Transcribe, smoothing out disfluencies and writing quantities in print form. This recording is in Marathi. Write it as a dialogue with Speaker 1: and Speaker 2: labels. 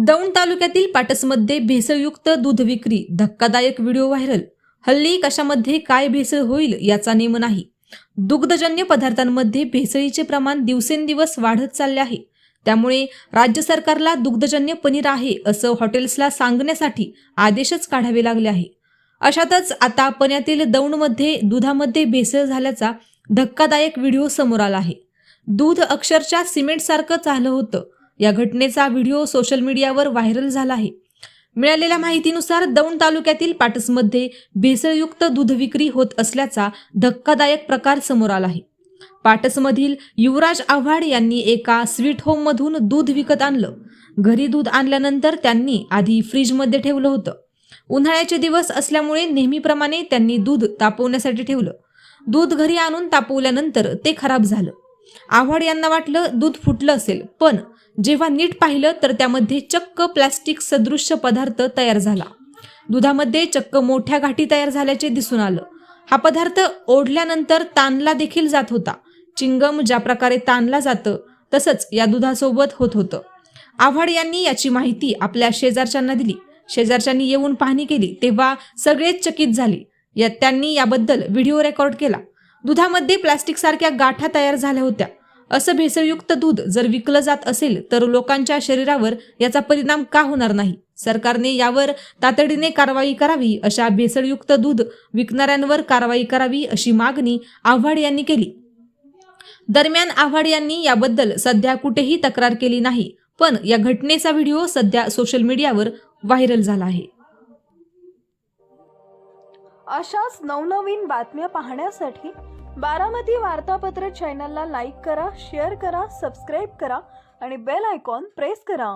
Speaker 1: दौंड तालुक्यातील पाटसमध्ये भेसळयुक्त दूध विक्री, धक्कादायक व्हिडिओ व्हायरल। हल्ली कशामध्ये काय भेसळ होईल याचा नेम नाही। दुग्धजन्य पदार्थांमध्ये भेसळीचे प्रमाण दिवसेंदिवस वाढत चालले आहे। त्यामुळे राज्य सरकारला दुग्धजन्य पनीर आहे असं हॉटेल्सला सांगण्यासाठी आदेशच काढावे लागले आहे। अशातच आता पुण्यातील दौंडमध्ये दुधामध्ये भेसळ झाल्याचा धक्कादायक व्हिडिओ समोर आला आहे। दूध अक्षरशः सिमेंटसारखं झालं होतं। या घटनेचा व्हिडिओ सोशल मीडियावर व्हायरल झाला आहे। मिळालेल्या माहितीनुसार दौंड तालुक्यातील पाटसमध्ये भेसळयुक्त दूध विक्री होत असल्याचा धक्कादायक प्रकार समोर आला आहे। पाटसमधील युवराज आव्हाड यांनी एका स्वीट होम मधून दूध विकत आणलं। घरी दूध आणल्यानंतर त्यांनी आधी फ्रीजमध्ये ठेवलं होतं। उन्हाळ्याचे दिवस असल्यामुळे नेहमीप्रमाणे त्यांनी दूध तापवण्यासाठी ठेवलं। दूध घरी आणून तापवल्यानंतर ते खराब झालं। आव्हाड यांना वाटलं दूध फुटलं असेल, पण जेव्हा नीट पाहिलं तर त्यामध्ये चक्क प्लास्टिक सदृश्य पदार्थ तयार झाला। दुधामध्ये चक्क मोठ्या गाठी तयार झाल्याचे दिसून आलं। हा पदार्थ ओढल्यानंतर ताणला देखील जात होता। चिंगम ज्या प्रकारे ताणला जातं तसंच या दुधासोबत होत होतं। आव्हाड यांनी याची माहिती आपल्या शेजारच्यांना दिली। शेजारच्यांनी येऊन पाहणी केली तेव्हा सगळेच चकित झाले। त्यांनी याबद्दल व्हिडिओ रेकॉर्ड केला। दुधामध्ये प्लास्टिक सारख्या गाठा तयार झाल्या होत्या। असं भेसळयुक्त दूध जर विकलं जात असेल तर लोकांच्या शरीरावर याचा परिणाम का होणार नाही? सरकारने यावर तातडीने कारवाई करावी, अशा भेसळयुक्त दूध विकणाऱ्यांवर कारवाई करावी अशी मागणी आव्हाड यांनी केली। दरम्यान आव्हाड यांनी याबद्दल सध्या कुठेही तक्रार केली नाही, पण या घटनेचा व्हिडिओ सध्या सोशल मीडियावर व्हायरल झाला आहे।
Speaker 2: अशाच नवनवीन बातम्या पाहण्यासाठी बारामती वार्तापत्र चॅनलला लाईक करा, शेअर करा, सबस्क्राईब करा आणि बेल आयकॉन प्रेस करा।